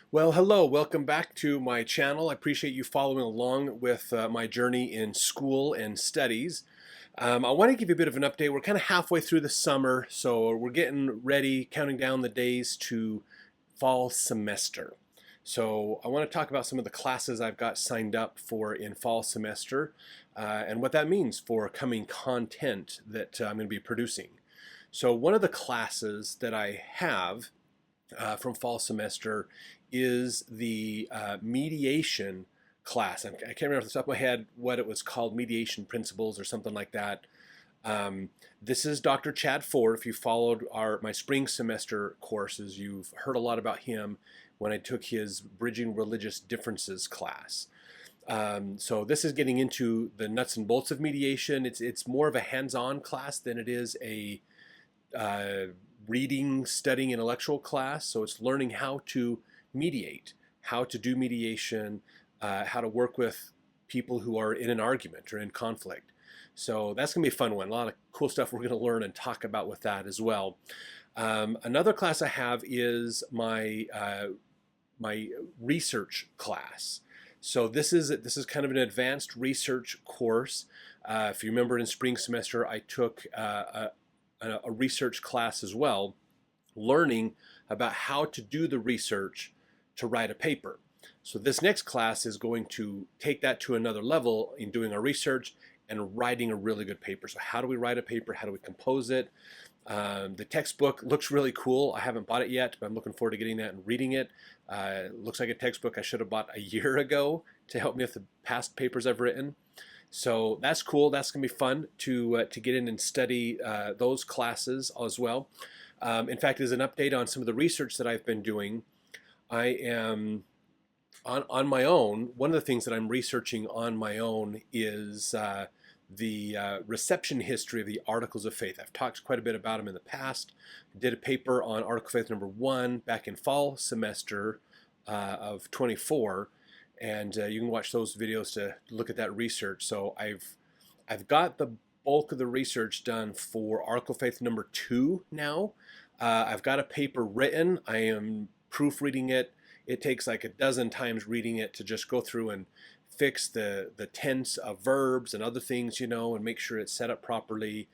Well, hello, welcome back to my channel. I appreciate you following along with my journey in school and studies. I want to give you a bit of an update. We're kind of halfway through the summer, so we're getting ready, counting down the days to fall semester. So I want to talk about some of the classes I've got signed up for in fall semester and what that means for coming content that I'm going to be producing. So one of the classes that I have from fall semester is the mediation class. I can't remember off the top of my head what it was called, mediation principles or something like that. This is Dr. Chad Ford. If you followed my spring semester courses, you've heard a lot about him when I took his Bridging Religious Differences class. So this is getting into the nuts and bolts of mediation. It's more of a hands-on class than it is a reading, studying, intellectual class. So it's learning how to mediate, how to do mediation, how to work with people who are in an argument or in conflict. So that's going to be a fun one. A lot of cool stuff we're going to learn and talk about with that as well. Another class I have is my research class. So this is kind of an advanced research course. If you remember in spring semester, I took a research class as well, learning about how to do the research to write a paper. So this next class is going to take that to another level in doing our research and writing a really good paper. So how do we write a paper? How do we compose it? The textbook looks really cool. I haven't bought it yet, but I'm looking forward to getting that and reading it. It looks like a textbook I should have bought a year ago to help me with the past papers I've written. So that's cool. That's going to be fun to get in and study those classes as well. In fact, as an update on some of the research that I've been doing, I am on my own. One of the things that I'm researching on my own is the reception history of the Articles of Faith. I've talked quite a bit about them in the past. I did a paper on Article of Faith number 1 back in fall semester of 24, and you can watch those videos to look at that research. So I've got the bulk of the research done for Article of Faith number 2 now. I've got a paper written. I am proofreading it. It takes like a dozen times reading it to just go through and fix the tense of verbs and other things, and make sure it's set up properly.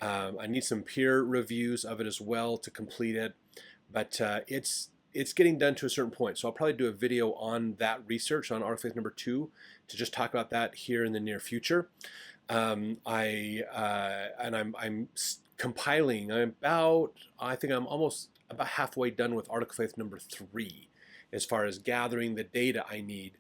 I need some peer reviews of it as well to complete it, but it's getting done to a certain point. So I'll probably do a video on that research on Article of Faith number 2 to just talk about that here in the near future. I'm compiling. I think I'm almost about halfway done with Article of Faith number 3 as far as gathering the data I need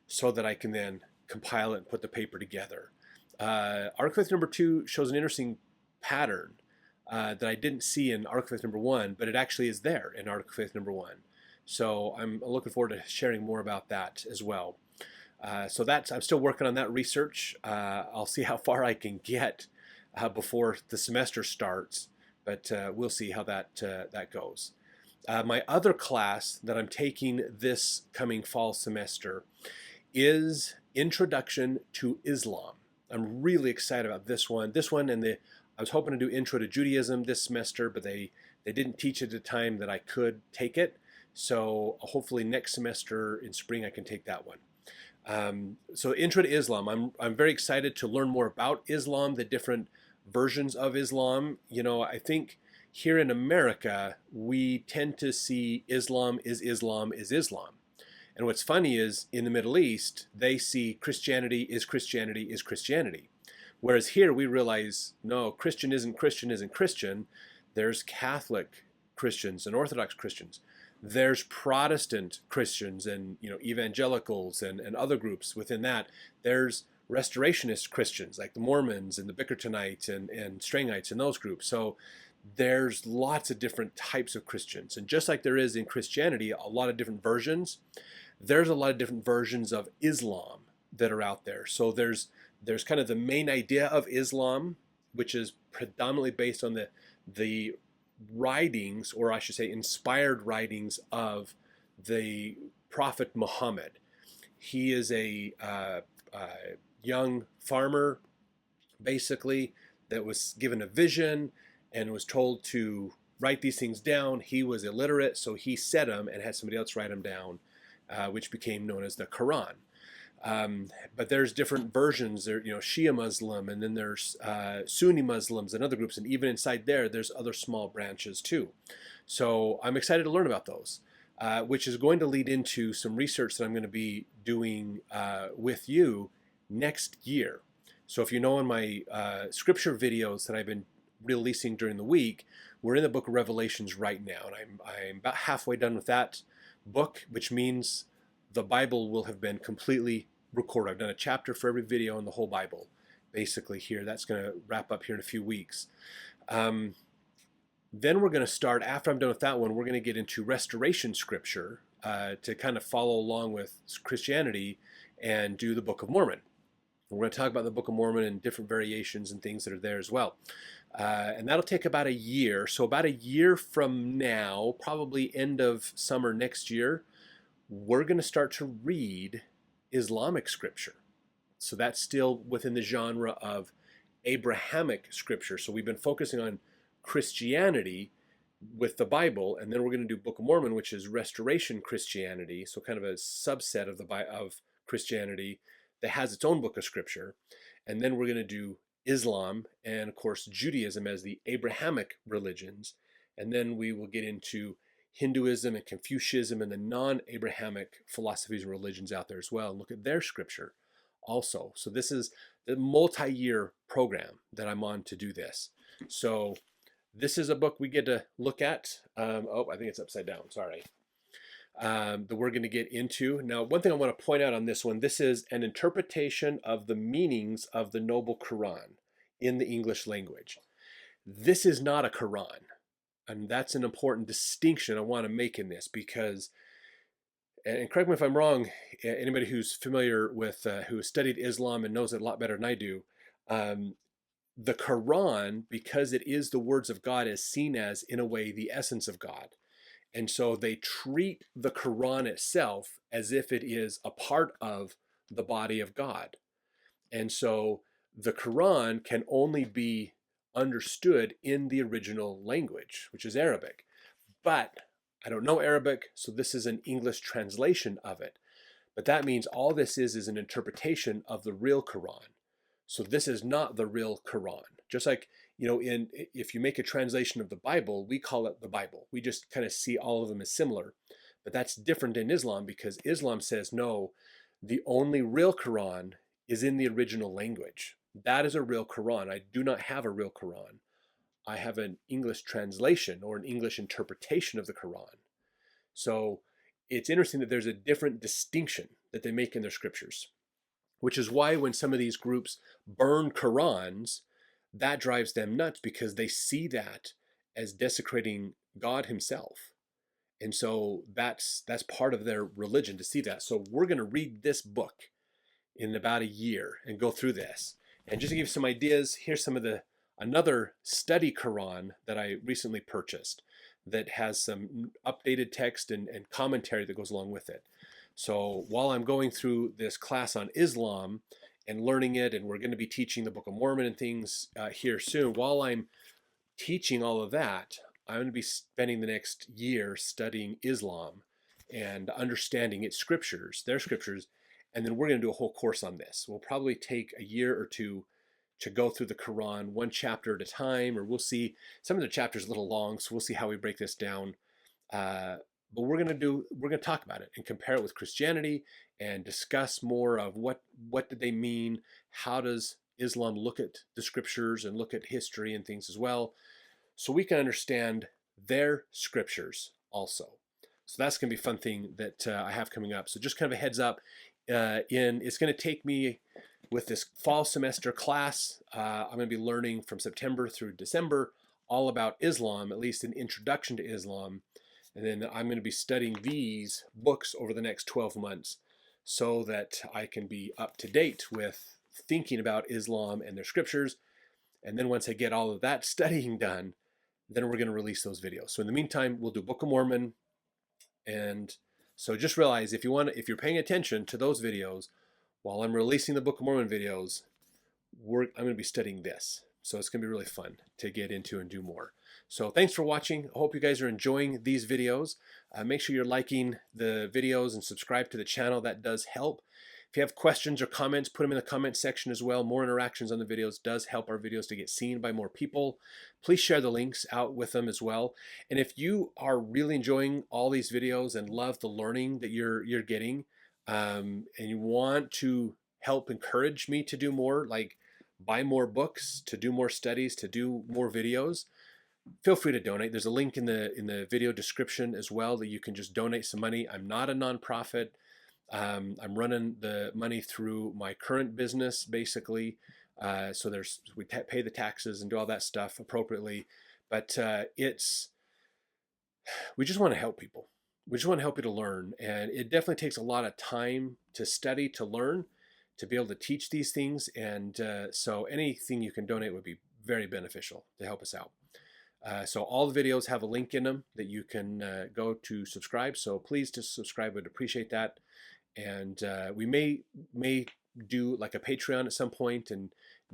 so that I can then compile it and put the paper together. Article of Faith number 2 shows an interesting pattern that I didn't see in Article of Faith number 1, but it actually is there in Article of Faith number 1. So I'm looking forward to sharing more about that as well. So I'm still working on that research. I'll see how far I can get before the semester starts, but we'll see how that goes. My other class that I'm taking this coming fall semester is Introduction to Islam. I'm really excited about this one. I was hoping to do Intro to Judaism this semester, but they didn't teach it at the time that I could take it. So hopefully next semester in spring I can take that one. So Intro to Islam, I'm very excited to learn more about Islam, the different versions of Islam. I think here in America, we tend to see Islam is Islam is Islam. And what's funny is in the Middle East, they see Christianity is Christianity is Christianity. Whereas here we realize, no, Christian isn't Christian. There's Catholic Christians and Orthodox Christians. There's Protestant Christians and evangelicals and other groups within that. There's Restorationist Christians like the Mormons and the Bickertonites and Strangites and those groups. So there's lots of different types of Christians. And just like there is in Christianity, a lot of different versions, there's a lot of different versions of Islam that are out there. So there's kind of the main idea of Islam, which is predominantly based on the writings, or I should say inspired writings of the Prophet Muhammad. He is a young farmer, basically, that was given a vision and was told to write these things down. He was illiterate, so he said them and had somebody else write them down. which became known as the Quran. But there's different versions. There, Shia Muslim, and then there's Sunni Muslims and other groups, and even inside there's other small branches too. So I'm excited to learn about those, which is going to lead into some research that I'm going to be doing with you next year. So if you know in my scripture videos that I've been releasing during the week, we're in the book of Revelations right now, and I'm about halfway done with that book, which means the Bible will have been completely recorded. I've done a chapter for every video in the whole Bible, basically here. That's going to wrap up here in a few weeks. Then we're going to start, after I'm done with that one, we're going to get into restoration scripture to kind of follow along with Christianity and do the Book of Mormon. We're going to talk about the Book of Mormon and different variations and things that are there as well. And that'll take about a year. So about a year from now, probably end of summer next year, we're going to start to read Islamic scripture. So that's still within the genre of Abrahamic scripture. So we've been focusing on Christianity with the Bible, and then we're going to do Book of Mormon, which is restoration Christianity, so kind of a subset of Christianity that has its own book of scripture. And then we're going to do Islam and, of course, Judaism as the Abrahamic religions. And then we will get into Hinduism and Confucianism and the non-Abrahamic philosophies and religions out there as well, and look at their scripture also. So this is the multi-year program that I'm on to do this. So this is a book we get to look at. I think it's upside down. Sorry. That we're going to get into. Now, one thing I want to point out on this one, this is an interpretation of the meanings of the Noble Quran in the English language. This is not a Quran. And that's an important distinction I want to make in this, because, and correct me if I'm wrong, anybody who's familiar with, who has studied Islam and knows it a lot better than I do, the Quran, because it is the words of God, is seen as, in a way, the essence of God. And so they treat the Quran itself as if it is a part of the body of God. And so the Quran can only be understood in the original language, which is Arabic. But I don't know Arabic, so this is an English translation of it. But that means all this is an interpretation of the real Quran. So this is not the real Quran. Just like, if you make a translation of the Bible, we call it the Bible. We just kind of see all of them as similar. But that's different in Islam, because Islam says, no, the only real Quran is in the original language. That is a real Quran. I do not have a real Quran. I have an English translation or an English interpretation of the Quran. So it's interesting that there's a different distinction that they make in their scriptures, which is why when some of these groups burn Qurans, that drives them nuts, because they see that as desecrating God himself. And so that's part of their religion, to see that. So we're going to read this book in about a year and go through this. And just to give you some ideas, here's some of another study Quran that I recently purchased that has some updated text and commentary that goes along with it. So while I'm going through this class on Islam and learning it, and we're going to be teaching the Book of Mormon and things here soon, while I'm teaching all of that, I'm going to be spending the next year studying Islam and understanding its scriptures, their scriptures, and then we're going to do a whole course on this. We'll probably take a year or two to go through the Quran one chapter at a time, or we'll see. Some of the chapters are a little long, so we'll see how we break this down. But we're going to talk about it and compare it with Christianity and discuss more of what did they mean, how does Islam look at the scriptures and look at history and things as well, so we can understand their scriptures also. So that's going to be a fun thing that I have coming up. So just kind of a heads up. It's going to take me, with this fall semester class, I'm going to be learning from September through December all about Islam, at least an introduction to Islam. And then I'm going to be studying these books over the next 12 months so that I can be up to date with thinking about Islam and their scriptures. And then once I get all of that studying done, then we're going to release those videos. So in the meantime, we'll do Book of Mormon. And so just realize, if you're paying attention to those videos, while I'm releasing the Book of Mormon videos, I'm going to be studying this. So it's going to be really fun to get into and do more. So thanks for watching. I hope you guys are enjoying these videos. Make sure you're liking the videos and subscribe to the channel. That does help. If you have questions or comments, put them in the comment section as well. More interactions on the videos does help our videos to get seen by more people. Please share the links out with them as well. And if you are really enjoying all these videos and love the learning that you're getting, and you want to help encourage me to do more, like buy more books, to do more studies, to do more videos, feel free to donate. There's a link in the video description as well that you can just donate some money. I'm not a nonprofit. I'm running the money through my current business, basically. So we pay the taxes and do all that stuff appropriately. But we just want to help people. We just want to help you to learn. And it definitely takes a lot of time to study, to learn, to be able to teach these things. And so anything you can donate would be very beneficial to help us out. So all the videos have a link in them that you can go to subscribe. So please just subscribe. Would appreciate that. And we may do like a Patreon at some point and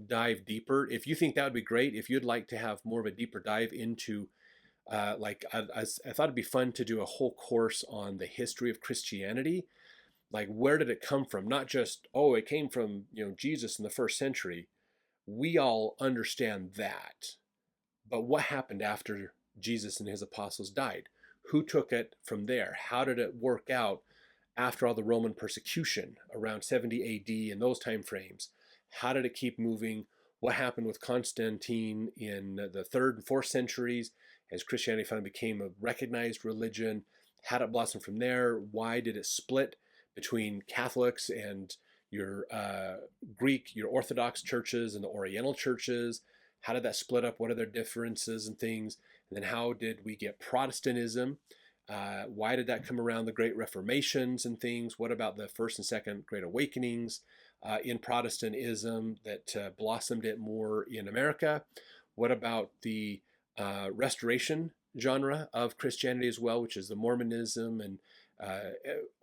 dive deeper. If you think that would be great, if you'd like to have more of a deeper dive into I thought it'd be fun to do a whole course on the history of Christianity. Like, where did it come from? Not just, oh, it came from, Jesus in the first century. We all understand that. But what happened after Jesus and his apostles died? Who took it from there? How did it work out after all the Roman persecution around 70 AD and those time frames? How did it keep moving? What happened with Constantine in the 3rd and 4th centuries as Christianity finally became a recognized religion? How did it blossom from there? Why did it split between Catholics and your Greek, your Orthodox churches and the Oriental churches? How did that split up? What are their differences and things? And then how did we get Protestantism? Why did that come around? The Great Reformations and things. What about the First and Second Great Awakenings in Protestantism that blossomed it more in America? What about the Restoration genre of Christianity as well, which is the Mormonism and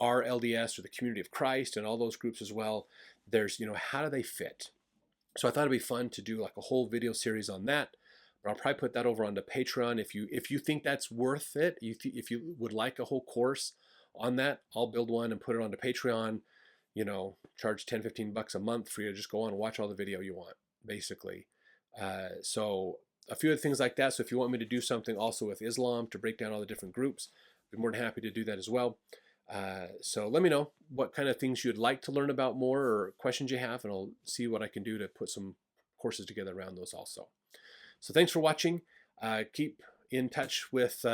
our LDS or the Community of Christ and all those groups as well? There's, how do they fit? So I thought it'd be fun to do like a whole video series on that. But I'll probably put that over onto Patreon. If you think that's worth it, if you would like a whole course on that, I'll build one and put it onto Patreon. Charge 10, 15 bucks a month for you to just go on and watch all the video you want, basically. So a few of the things like that. So if you want me to do something also with Islam to break down all the different groups, I'd be more than happy to do that as well. So let me know what kind of things you'd like to learn about more or questions you have, and I'll see what I can do to put some courses together around those also. So thanks for watching. Keep in touch with,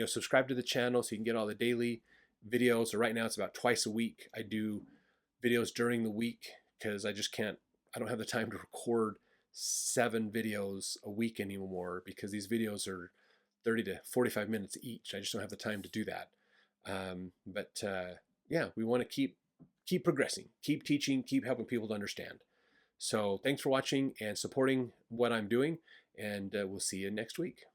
subscribe to the channel so you can get all the daily videos. So right now it's about twice a week. I do videos during the week because I don't have the time to record 7 videos a week anymore because these videos are 30 to 45 minutes each. I just don't have the time to do that. Yeah, we want to keep progressing, keep teaching, keep helping people to understand. So thanks for watching and supporting what I'm doing, and we'll see you next week.